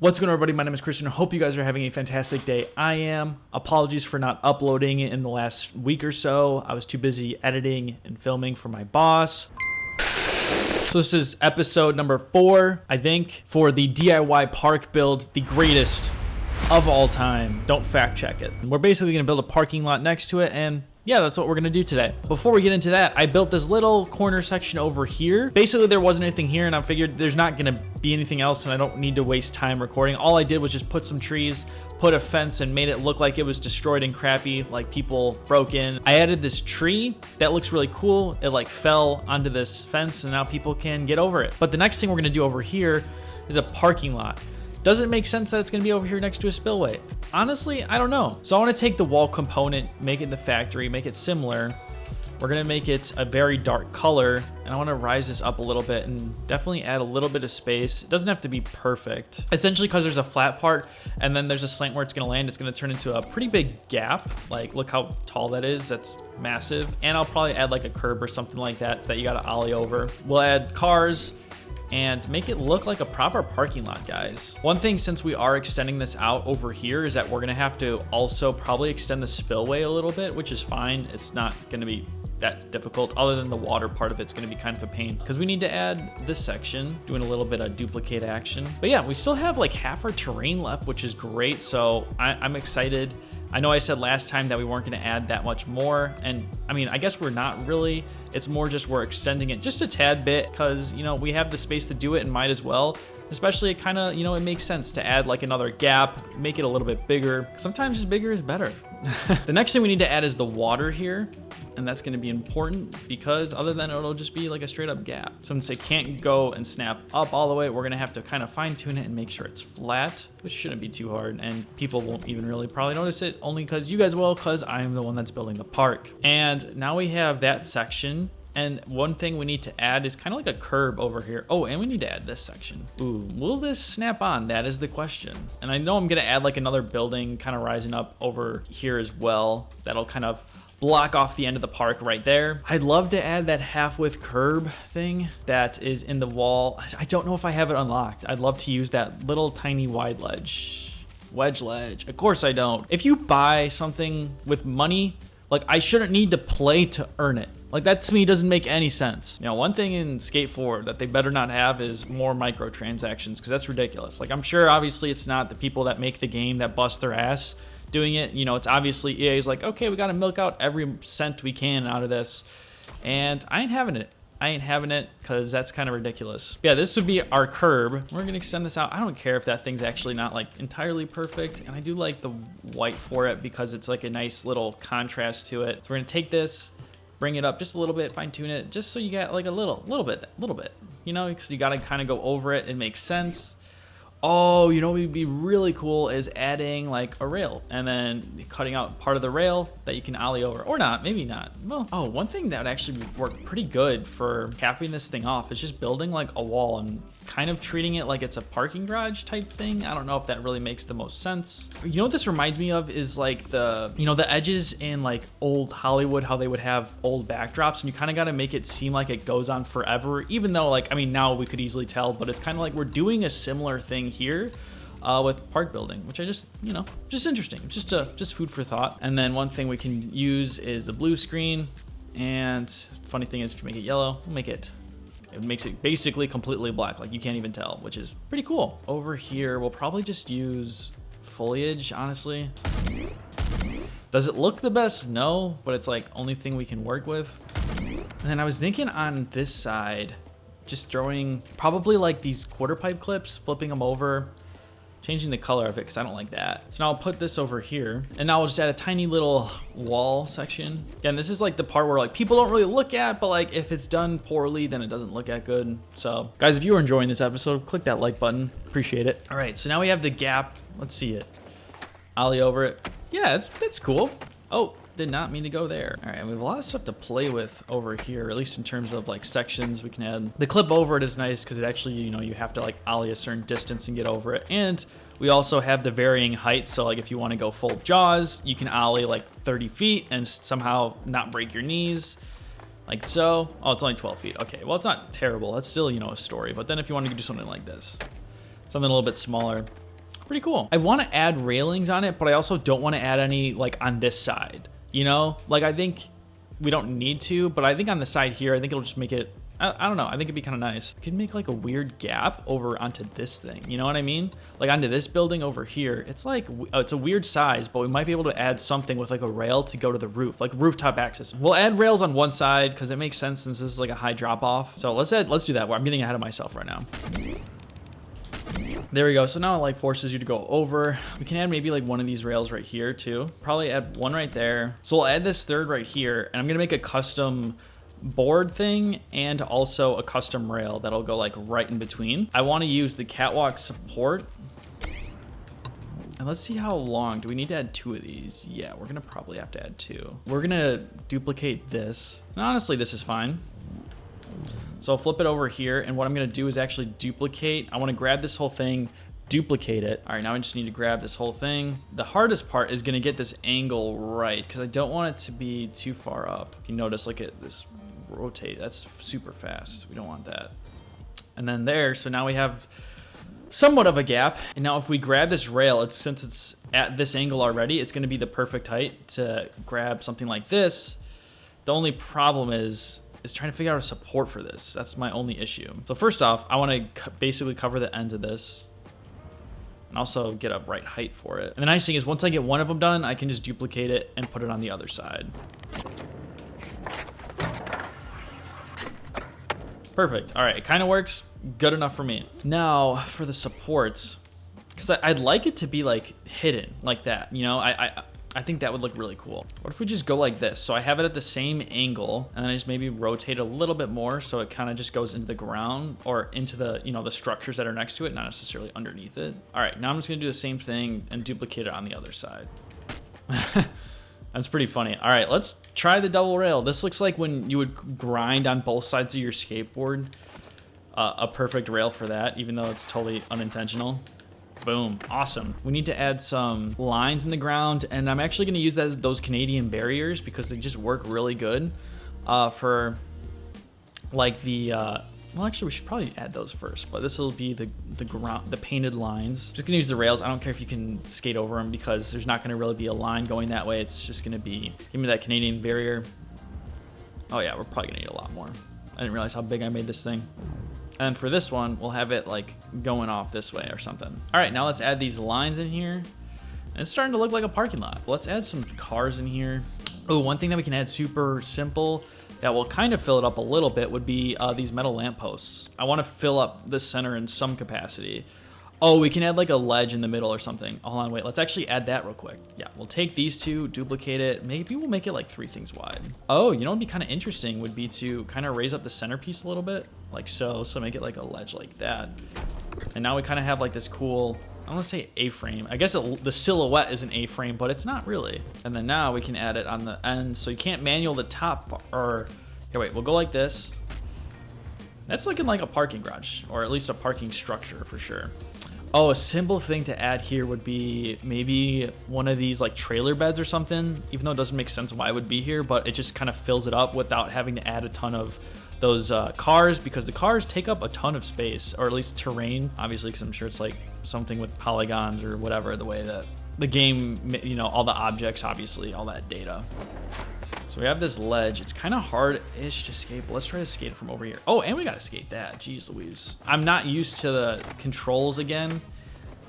What's going on, everybody? My name is Christian. I hope you guys are having a fantastic day. I am. Apologies for not uploading in the last week or so. I was too busy editing and filming for my boss. So this is episode number 4, I think, for the DIY park build, the greatest of all time. Don't fact check it. We're basically going to build a parking lot next to it, and yeah, that's what we're gonna do today. Before we get into that, I built this little corner section over here. Basically, there wasn't anything here, and I figured there's not gonna be anything else, and I don't need to waste time recording. All I did was just put some trees, put a fence, and made it look like it was destroyed and crappy, like people broke in. I added this tree that looks really cool. It like fell onto this fence, and now people can get over it. But the next thing we're gonna do over here is a parking lot. Does it make sense that it's gonna be over here next to a spillway? Honestly, I don't know. So I wanna take the wall component, make it the factory, make it similar. We're gonna make it a very dark color, and I wanna rise this up a little bit and definitely add a little bit of space. It doesn't have to be perfect. Essentially, because there's a flat part and then there's a slant where it's gonna land, it's gonna turn into a pretty big gap. Like, look how tall that is, that's massive. And I'll probably add like a curb or something like that that you gotta ollie over. We'll add cars, and make it look like a proper parking lot, guys. One thing, since we are extending this out over here, is that we're gonna have to also probably extend the spillway a little bit, which is fine. It's not gonna be that difficult, other than the water part of it's gonna be kind of a pain, because we need to add this section, doing a little bit of duplicate action. But yeah, we still have like half our terrain left, which is great, so I'm excited. I know I said last time that we weren't gonna add that much more, and I mean, I guess we're not really. It's more just we're extending it just a tad bit, because, you know, we have the space to do it and might as well. Especially, it kind of, you know, it makes sense to add like another gap, make it a little bit bigger. Sometimes just bigger is better. The next thing we need to add is the water here, and that's gonna be important, because other than it'll just be like a straight up gap. Since it can't go and snap up all the way, we're gonna have to kind of fine tune it and make sure it's flat, which shouldn't be too hard, and people won't even really probably notice it, only because you guys will, because I'm the one that's building the park. And now we have that section. And one thing we need to add is kind of like a curb over here. Oh, and we need to add this section. Ooh, will this snap on? That is the question. And I know I'm gonna add like another building kind of rising up over here as well. That'll kind of block off the end of the park right there. I'd love to add that half-width curb thing that is in the wall. I don't know if I have it unlocked. I'd love to use that little tiny wide wedge ledge. Of course I don't. If you buy something with money, like, I shouldn't need to play to earn it. Like, that to me doesn't make any sense. You know, one thing in Skate 4 that they better not have is more microtransactions, because that's ridiculous. Like, I'm sure obviously it's not the people that make the game that bust their ass doing it. You know, it's obviously EA's like, okay, we got to milk out every cent we can out of this. And I ain't having it. I ain't having it, because that's kind of ridiculous. Yeah, this would be our curb. We're gonna extend this out. I don't care if that thing's actually not like entirely perfect, and I do like the white for it because it's like a nice little contrast to it. So we're gonna take this, bring it up just a little bit, fine tune it, just so you got like a little bit, you know, because you gotta kind of go over it. It makes sense. Oh, you know what would be really cool is adding like a rail and then cutting out part of the rail that you can ollie over, or not, maybe not. Well, oh, one thing that would actually work pretty good for capping this thing off is just building like a wall and kind of treating it like it's a parking garage type thing. I don't know if that really makes the most sense. You know what this reminds me of is like the, you know, the edges in like old Hollywood, how they would have old backdrops, and you kind of got to make it seem like it goes on forever, even though, like, I mean, now we could easily tell, but it's kind of like we're doing a similar thing here with park building, which I just, you know, just interesting, just food for thought. And then one thing we can use is the blue screen, and funny thing is, if you make it yellow, we'll make it makes it basically completely black, like you can't even tell, which is pretty cool. Over here, we'll probably just use foliage, honestly. Does it look the best? No, but it's like only thing we can work with. And then I was thinking on this side, just throwing probably like these quarter pipe clips, flipping them over, changing the color of it, because I don't like that. So now I'll put this over here, and now I'll just add a tiny little wall section. Again, this is like the part where like people don't really look at, but like if it's done poorly, then it doesn't look that good. So guys, if you are enjoying this episode, click that like button, appreciate it. All right, so now we have the gap. Let's see it. Ollie over it. Yeah, that's cool. Oh, did not mean to go there. All right, we have a lot of stuff to play with over here, at least in terms of like sections we can add. The clip over it is nice because it actually, you know, you have to like ollie a certain distance and get over it. And we also have the varying height. So like if you want to go full jaws, you can ollie like 30 feet and somehow not break your knees. Like so. Oh, it's only 12 feet. Okay, well, it's not terrible. That's still, you know, a story. But then if you want to do something like this, something a little bit smaller, Pretty cool. I want to add railings on it, but I also don't want to add any like on this side, you know? Like I think we don't need to, but I think on the side here, I think it'll just make it, I don't know, I think it'd be kind of nice. We could make like a weird gap over onto this thing, you know what I mean? Like onto this building over here. It's like, it's a weird size, but we might be able to add something with like a rail to go to the roof, like rooftop access. We'll add rails on one side because it makes sense since this is like a high drop off. So let's do that. I'm getting ahead of myself right now. There we go. So now it like forces you to go over. We can add maybe like one of these rails right here too. Probably add one right there. So we'll add this third right here, and I'm gonna make a custom board thing and also a custom rail that'll go like right in between. I want to use the catwalk support. And let's see how long. Do we need to add 2 of these? Yeah, we're gonna probably have to add 2. We're gonna duplicate this. And honestly, this is fine. So I'll flip it over here, and what I'm gonna do is actually duplicate. I wanna grab this whole thing, duplicate it. All right, now I just need to grab this whole thing. The hardest part is gonna get this angle right, because I don't want it to be too far up. If you notice, look at this rotate, that's super fast. We don't want that. And then there, so now we have somewhat of a gap. And now if we grab this rail, since it's at this angle already, it's gonna be the perfect height to grab something like this. The only problem is trying to figure out a support for this. That's my only issue. So first off, I want to basically cover the ends of this and also get a right height for it. And the nice thing is once I get one of them done, I can just duplicate it and put it on the other side. Perfect. All right, it kind of works. Good enough for me. Now for the supports, because I'd like it to be like hidden like that. You know, I think that would look really cool. What if we just go like this? So I have it at the same angle, and then I just maybe rotate a little bit more so it kind of just goes into the ground or into the, you know, the structures that are next to it, not necessarily underneath it. All right, now I'm just gonna do the same thing and duplicate it on the other side. That's pretty funny. All right, let's try the double rail. This looks like when you would grind on both sides of your skateboard. A perfect rail for that, even though it's totally unintentional. Boom, awesome. We need to add some lines in the ground, and I'm actually gonna use those Canadian barriers because they just work really good for like the, well actually we should probably add those first, but this will be the painted lines. Just gonna use the rails. I don't care if you can skate over them because there's not gonna really be a line going that way. It's just gonna be, give me that Canadian barrier. Oh yeah, we're probably gonna need a lot more. I didn't realize how big I made this thing. And for this one, we'll have it like going off this way or something. All right, now let's add these lines in here. And it's starting to look like a parking lot. Let's add some cars in here. Oh, one thing that we can add super simple that will kind of fill it up a little bit would be these metal lampposts. I want to fill up the center in some capacity. Oh, we can add like a ledge in the middle or something. Hold on, wait, let's actually add that real quick. Yeah, we'll take these two, duplicate it. Maybe we'll make it like 3 things wide. Oh, you know what'd be kind of interesting would be to kind of raise up the centerpiece a little bit, like so. So make it like a ledge like that. And now we kind of have like this cool, I don't want to say A-frame. I guess the silhouette is an A-frame, but it's not really. And then now we can add it on the end. So you can't manual the top or, here, wait, we'll go like this. That's looking like a parking garage, or at least a parking structure for sure. Oh, a simple thing to add here would be maybe one of these like trailer beds or something, even though it doesn't make sense why it would be here, but it just kind of fills it up without having to add a ton of those cars, because the cars take up a ton of space, or at least terrain, obviously, because I'm sure it's like something with polygons or whatever, the way that the game, you know, all the objects, obviously, all that data. So we have this ledge. It's kind of hard-ish to skate, but let's try to skate from over here. Oh, and we gotta skate that. Jeez Louise. I'm not used to the controls again.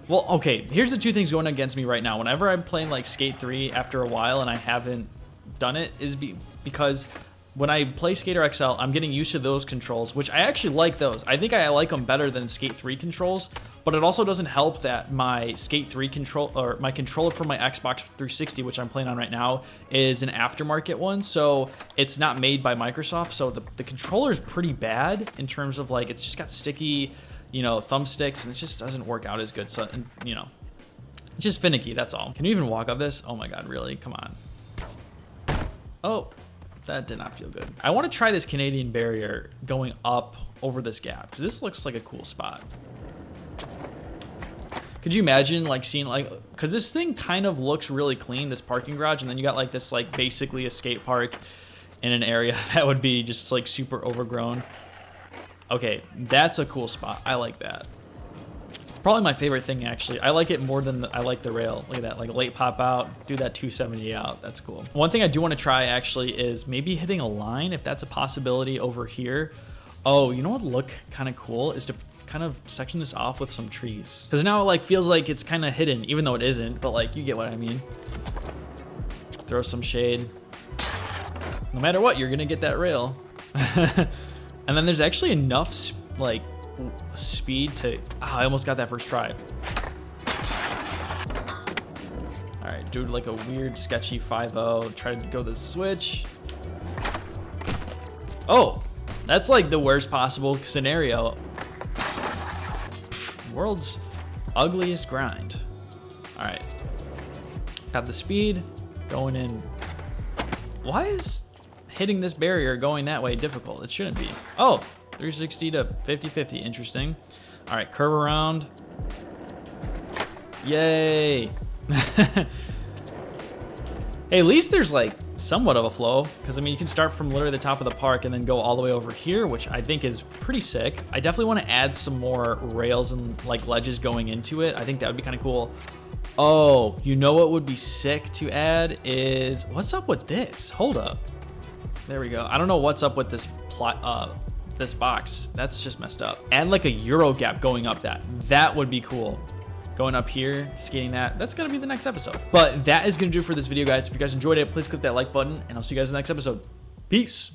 Well, okay, here's the 2 things going against me right now. Whenever I'm playing like Skate 3 after a while and I haven't done it, is because when I play Skater XL, I'm getting used to those controls, which I actually like those. I think I like them better than Skate 3 controls, but it also doesn't help that my Skate 3 control, or my controller for my Xbox 360, which I'm playing on right now, is an aftermarket one, so it's not made by Microsoft, so the controller is pretty bad in terms of like, it's just got sticky, you know, thumbsticks, and it just doesn't work out as good, so, and, you know, it's just finicky, that's all. Can you even walk up this? Oh my God, really? Come on. Oh. That did not feel good. I want to try this Canadian barrier going up over this gap, because this looks like a cool spot. Could you imagine like seeing like, because this thing kind of looks really clean, this parking garage, and then you got like this like basically a skate park in an area that would be just like super overgrown. Okay, that's a cool spot. I like that. Probably my favorite thing, actually. I like it more than I like the rail. Look at that, like late pop out, do that 270 out. That's cool. One thing I do want to try actually is maybe hitting a line, if that's a possibility over here. Oh, you know what would look kind of cool is to kind of section this off with some trees. Because now it like feels like it's kind of hidden, even though it isn't, but like you get what I mean. Throw some shade. No matter what, you're gonna get that rail. And then there's actually enough like speed to, I almost got that first try. All right, do like a weird sketchy 5-0, try to go the switch. Oh, that's like the worst possible scenario. World's ugliest grind. All right, got the speed, going in. Why is hitting this barrier going that way difficult? It shouldn't be. Oh, 360 to 50-50, interesting. All right, curve around. Yay. Hey, at least there's like somewhat of a flow, because I mean you can start from literally the top of the park and then go all the way over here, which I think is pretty sick. I definitely want to add some more rails and like ledges going into it. I think that would be kind of cool. Oh, you know what would be sick to add is, what's up with this? Hold up. There we go. I don't know what's up with this plot, this box. That's just messed up. Add like a Euro gap going up that. That would be cool. Going up here, skating that. That's gonna be the next episode. But that is gonna do it for this video, guys. If you guys enjoyed it, please click that like button, and I'll see you guys in the next episode. Peace.